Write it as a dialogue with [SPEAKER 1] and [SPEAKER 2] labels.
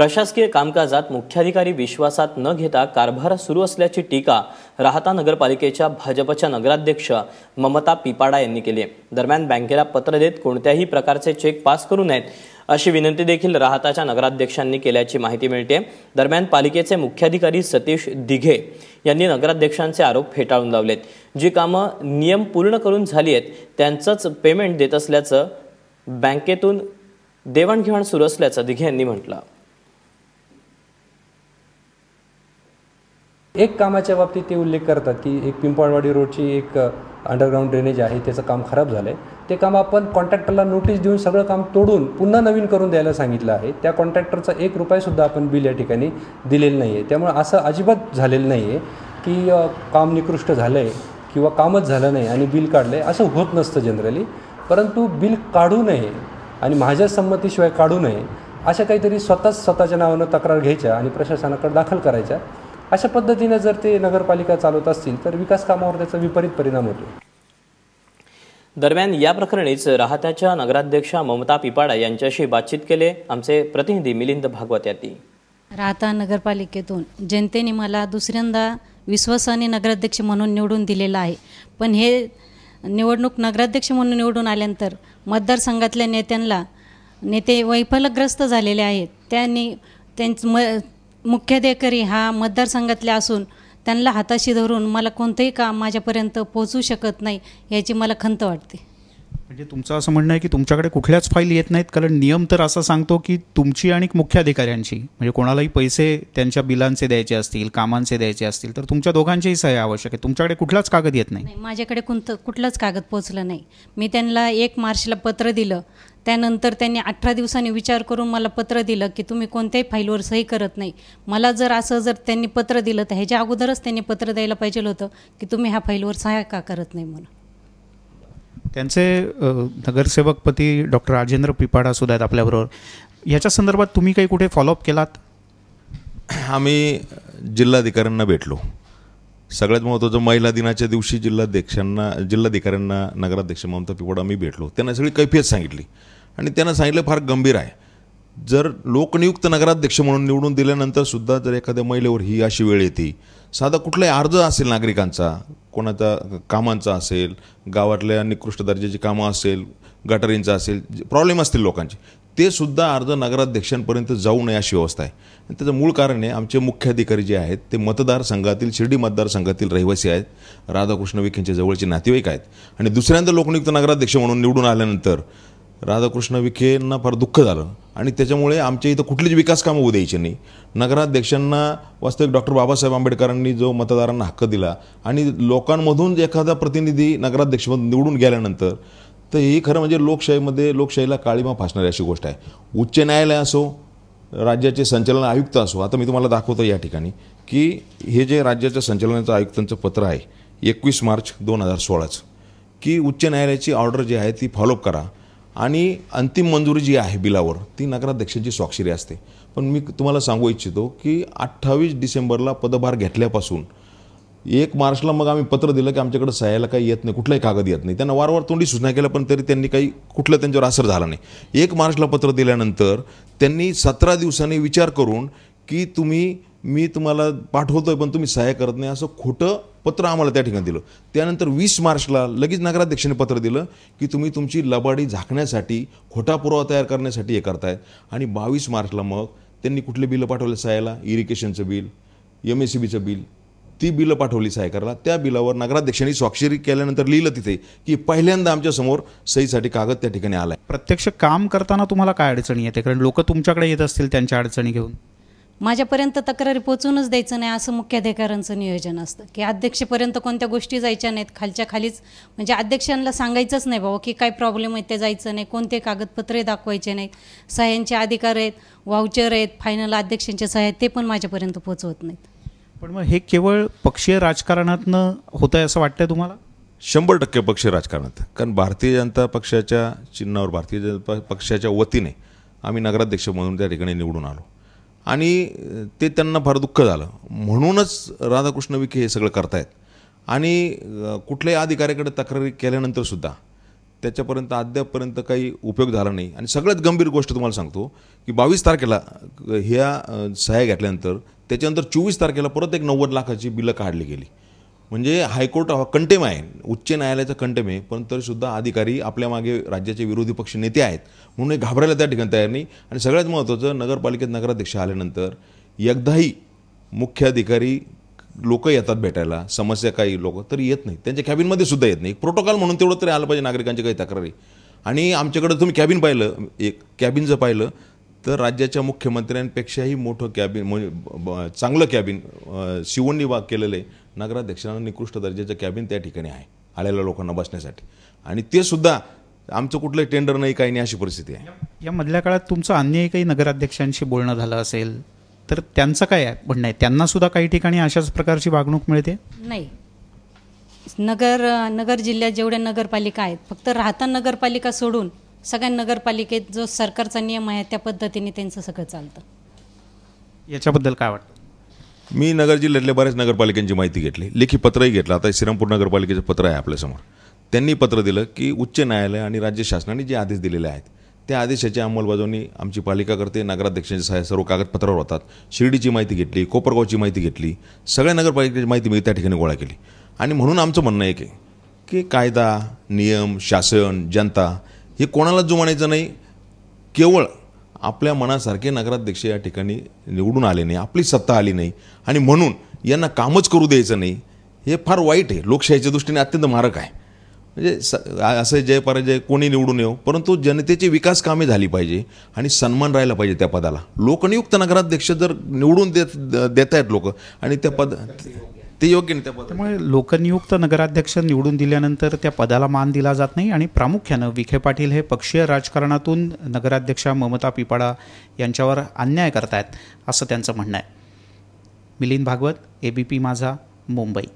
[SPEAKER 1] प्रशासकीय कामकाजात मुख्याधिकारी विश्वासात न घेता कारभार सुरू असल्याची टीका राहता नगरपालिकेच्या भाजपच्या नगराध्यक्ष ममता पिपाडा यांनी केली आहे। दरम्यान बँकेला पत्र देत कोणत्याही प्रकारचे चेक पास करू नयेत अशी विनंती देखील राहताच्या नगराध्यक्षांनी केल्याची माहिती मिळते। दरम्यान पालिकेचे मुख्याधिकारी सतीश दिघे यांनी नगराध्यक्षांचे आरोप फेटाळून लावलेत। जी कामं नियम पूर्ण करून झाली आहेत त्यांचंच पेमेंट देत असल्याचं बँकेतून देवाणघेवाण सुरू असल्याचं दिघे यांनी म्हटलं।
[SPEAKER 2] एक कामाच्या बाबतीत ते उल्लेख करतात की एक पिंपळवाडी रोडची एक अंडरग्राउंड ड्रेनेज आहे, त्याचं काम खराब झालं आहे। ते काम आपण कॉन्ट्रॅक्टरला नोटीस देऊन सगळं काम तोडून पुन्हा नवीन करून द्यायला सांगितलं आहे। त्या कॉन्ट्रॅक्टरचा ₹1 आपण बिल या ठिकाणी दिलेलं नाही आहे। त्यामुळे असं अजिबात झालेलं नाही आहे की काम निकृष्ट झालं आहे किंवा कामच झालं नाही आणि बिल काढलं आहे, असं होत नसतं जनरली। परंतु बिल काढू नये आणि माझ्या संमतीशिवाय काढू नये अशा काहीतरी स्वतःच्या नावानं तक्रार घ्यायच्या आणि प्रशासनाकडे दाखल करायच्या। अशा पद्धतीने जर ते नगरपालिका चालवत असतील तर विकास कामावर त्याचा विपरीत परिणाम होतो।
[SPEAKER 1] दरम्यान या प्रकरणीच राहत्याच्या नगराध्यक्षा ममता पिपाडा यांच्याशी बातचीत केले आमचे प्रतिनिधी मिलिंद भागवत यांनी।
[SPEAKER 3] राहता नगरपालिकेतून जनतेने मला दुसऱ्यांदा विश्वासाने नगराध्यक्ष म्हणून निवडून दिलेला आहे, पण हे निवडणूक नगराध्यक्ष म्हणून निवडून आल्यानंतर मतदारसंघातल्या नेते वैफल्यग्रस्त झालेले आहेत। त्यांनी मुख्याधिकारी हा मतदारसंघातले असून त्यांना हाताशी धरून मला कोणतेही काम माझ्यापर्यंत पोहोचू शकत नाही याची मला खंत वाटते।
[SPEAKER 4] म्हणजे तुमचं असं म्हणणं आहे की तुमच्याकडे कुठल्याच फाईल येत नाहीत, कारण नियम तर असं सांगतो की तुमची आणि मुख्याधिकाऱ्यांची म्हणजे कोणालाही पैसे त्यांच्या बिलांचे द्यायचे असतील, कामांचे द्यायचे असतील तर तुमच्या दोघांचीही सही आवश्यक आहे। तुमच्याकडे कुठलाच कागद येत नाही?
[SPEAKER 3] माझ्याकडे कुठलाच कागद पोहोचलं नाही। मी त्यांना 1 मार्चला पत्र दिलं, त्यानंतर त्यांनी 18 दिवसांनी विचार करून मला पत्र दिलं की तुम्ही कोणत्याही फाईलवर सही करत नाही। मला जर त्यांनी पत्र दिलं तर ह्याच्या अगोदरच त्यांनी पत्र द्यायला पाहिजे होतं की तुम्ही ह्या फाईलवर सही का करत नाही म्हणून।
[SPEAKER 4] त्यांचे नगरसेवकपती डॉक्टर राजेंद्र पिपाडा सुद्धा आहेत आपल्याबरोबर। याच्या संदर्भात तुम्ही काही कुठे फॉलोअप केलात?
[SPEAKER 5] आम्ही जिल्हाधिकाऱ्यांना भेटलो। सगळ्यात महत्त्वाचं महिला दिनाच्या दिवशी जिल्हाधिकाऱ्यांना नगराध्यक्ष ममता पिपाडा मी भेटलो। त्यांना सगळी कैफियत सांगितली आणि त्यांना सांगितलं फार गंभीर आहे। जर लोकनियुक्त नगराध्यक्ष म्हणून निवडून दिल्यानंतर सुद्धा जर एखाद्या महिलेवर ही अशी वेळ येते, साधा कुठलाही अर्ज असेल नागरिकांचा, कोणाचा कामांचा असेल, गावातल्या निकृष्ट दर्जाची कामं असेल, गटारींचा असेल, प्रॉब्लेम असतील लोकांचे, ते सुद्धा अर्ज नगराध्यक्षांपर्यंत जाऊ नये अशी व्यवस्था आहे। आणि त्याचं मूळ कारण आहे आमचे मुख्याधिकारी जे आहेत ते मतदारसंघातील शिर्डी मतदारसंघातील रहिवासी आहेत, राधाकृष्ण विखेंचे जवळचे नातेवाईक आहेत आणि दुसऱ्यांदा लोकनियुक्त नगराध्यक्ष म्हणून निवडून आल्यानंतर राधाकृष्ण विखेंना फार दुःख झालं आणि त्याच्यामुळे आमच्या इथं कुठलीच विकास कामं होऊ द्यायची नाही। नगराध्यक्षांना वास्तविक डॉक्टर बाबासाहेब आंबेडकरांनी जो मतदारांना हक्क दिला आणि लोकांमधून एखादा प्रतिनिधी नगराध्यक्ष निवडून गेल्यानंतर तर ही खरं म्हणजे लोकशाहीला काळीमा फासणारी अशी गोष्ट आहे। उच्च न्यायालय असो, राज्याचे संचालन आयुक्त असो, आता मी तुम्हाला दाखवतो या ठिकाणी की हे जे राज्याच्या संचालनाचं आयुक्तांचं पत्र आहे 21 मार्च 2016चं की उच्च न्यायालयाची ऑर्डर जी आहे ती फॉलोअप करा आणि अंतिम मंजुरी जी आहे बिलावर ती नगराध्यक्षांची स्वाक्षरी असते। पण मी तुम्हाला सांगू इच्छितो की 28 डिसेंबरला पदभार घेतल्यापासून 1 मार्चला मग आम्ही पत्र दिलं की आमच्याकडे सह्याला काही येत नाही, कुठलाही कागद येत नाही। त्यांना वारंवार तोंडी सूचना केल्या पण तरी त्यांनी काही कुठलं त्यांच्यावर असर झाला नाही। 1 मार्चला पत्र दिल्यानंतर त्यांनी 17 दिवसांनी विचार करून की मी तुम्हाला पाठवतोय पण तुम्ही सह्या करत नाही असं खोटं पत्र आम्हाला त्या ठिकाणी दिलं। त्यानंतर 20 मार्चला लगेच नगराध्यक्षांनी पत्र दिलं की तुम्ही तुमची लबाडी झाकण्यासाठी खोटा पुरावा तयार करण्यासाठी हे करतायत आणि 22 मार्चला मग त्यांनी कुठले बिलं पाठवले सह्याला, इरिगेशनचं बिल, MSEBचं बिल, ती बिलं पाठवली सह्या करायला। त्या बिलावर नगराध्यक्षांनी स्वाक्षरी केल्यानंतर लिहिलं तिथे की पहिल्यांदा आमच्या समोर सहीसाठी कागद त्या ठिकाणी आलाय।
[SPEAKER 4] प्रत्यक्ष काम करताना तुम्हाला काय अडचणी येते? कारण लोक तुमच्याकडे येत असतील त्यांच्या अडचणी घेऊन।
[SPEAKER 3] माझ्यापर्यंत तक्रारी पोचूनच द्यायचं नाही असं मुख्याधिकाऱ्यांचं नियोजन असतं की अध्यक्षपर्यंत कोणत्या गोष्टी जायच्या नाहीत, खालच्या खालीच म्हणजे अध्यक्षांना सांगायचंच नाही बाबा की काय प्रॉब्लेम आहे ते जायचं नाही, कोणते कागदपत्रे दाखवायचे नाहीत, सह्यांचे अधिकार आहेत, वाउचर आहेत, फायनल अध्यक्षांचे सह्या आहेत, ते पण माझ्यापर्यंत पोचवत नाहीत।
[SPEAKER 4] पण मग हे केवळ पक्षीय राजकारणातनं होतं आहे असं वाटतंय तुम्हाला?
[SPEAKER 5] 100% पक्षीय राजकारणात, कारण भारतीय जनता पक्षाच्या चिन्हावर भारतीय जनता पक्षाच्या वतीने आम्ही नगराध्यक्ष म्हणून त्या ठिकाणी निवडून आलो आणि ते त्यांना फार दुःख झालं। म्हणूनच राधाकृष्ण विखे हे सगळं करतायत आणि कुठल्याही अधिकाऱ्याकडे तक्रारी केल्यानंतर सुद्धा त्याच्यापर्यंत अद्यापपर्यंत काही उपयोग झाला नाही. आणि सगळ्यात गंभीर गोष्ट तुम्हाला सांगतो की 22 तारखेला ह्या सह्या घेतल्यानंतर त्याच्यानंतर 24 तारखेला परत एक 90 लाखाची बिलं काढली गेली. म्हणजे हायकोर्ट कंटेम आहे, उच्च न्यायालयाचा कंटेम आहे, पण तरीसुद्धा अधिकारी आपल्या मागे राज्याचे विरोधी पक्ष नेते आहेत म्हणून घाबरायला त्या ठिकाणी तयार नाही. आणि सगळ्यात महत्त्वाचं, नगरपालिकेत नगराध्यक्ष आल्यानंतर एकदाही मुख्याधिकारी लोक येतात भेटायला, समस्या काही लोक तरी येत नाही, त्यांच्या कॅबिनमध्ये सुद्धा येत नाही. प्रोटोकॉल म्हणून तेवढं तरी आलं पाहिजे नागरिकांची काही तक्रारी. आणि आमच्याकडे तुम्ही कॅबिन पाहिलं, एक कॅबिन जर पाहिलं तर राज्याच्या मुख्यमंत्र्यांपेक्षाही मोठं कॅबिन, म्हणजे चांगलं कॅबिन शिवण्णी बाग केलेलं आहे. नगराध्यक्षांना निकृष्ट दर्जाचं कॅबिन त्या ठिकाणी आहे आलेल्या लोकांना बसण्यासाठी. आणि ते सुद्धा आमचं कुठलं टेंडर नाही, काही नाही, अशी परिस्थिती आहे.
[SPEAKER 4] या मधल्या काळात तुमचं अन्य काही नगराध्यक्षांशी बोलणं झालं असेल तर त्यांचं काय म्हणणं आहे? त्यांना सुद्धा काही ठिकाणी अशाच प्रकारची वागणूक मिळते?
[SPEAKER 3] नाही, नगर जिल्ह्यात जेवढ्या नगरपालिका आहेत, फक्त राहता नगरपालिका सोडून सगळ्या नगरपालिकेत जो सरकारचा नियम आहे त्या पद्धतीने त्यांचं सगळं चालतं.
[SPEAKER 4] याच्याबद्दल काय वाटतं?
[SPEAKER 5] मी नगर जिल्ह्यातल्या बऱ्याच नगरपालिकांची माहिती घेतली, लेखी पत्रही घेतलं. आता श्रीरामपूर नगरपालिकेचं पत्र आहे आपल्यासमोर. त्यांनी पत्र दिलं की उच्च न्यायालय आणि राज्य शासनाने जे आदेश दिलेले आहेत त्या आदेशाची अंमलबजावणी आमची पालिका करते. नगराध्यक्षांचे सहाय्य सर्व कागदपत्रावर होतात. शिर्डीची माहिती घेतली, कोपरगावची माहिती घेतली, सगळ्या नगरपालिकेची माहिती मी त्या ठिकाणी गोळा केली. आणि म्हणून आमचं म्हणणं एक आहे की कायदा, नियम, शासन, जनता हे कोणालाच जुमानायचं नाही. केवळ आपल्या मनासारखे नगराध्यक्ष या ठिकाणी निवडून आले नाही, आपली सत्ता आली नाही आणि म्हणून यांना कामच करू द्यायचं नाही, हे फार वाईट आहे. लोकशाहीच्या दृष्टीने अत्यंत मारक आहे. म्हणजे असं जय पराजय कोणी निवडून येऊ, परंतु जनतेची विकास कामे झाली पाहिजे आणि सन्मान राहिला पाहिजे त्या पदाला. लोकनियुक्त नगराध्यक्ष जर निवडून देत आहेत लोक आणि त्या पद ते योग्य नाही त्या पद.
[SPEAKER 4] त्यामुळे लोकनियुक्त नगराध्यक्ष निवडून दिल्यानंतर त्या पदाला मान दिला जात नाही आणि प्रामुख्यानं विखे पाटील हे पक्षीय राजकारणातून नगराध्यक्षा ममता पिपाडा यांच्यावर अन्याय करतायत असं त्यांचं म्हणणं आहे. मिलिंद भागवत, ABP माझा, मुंबई.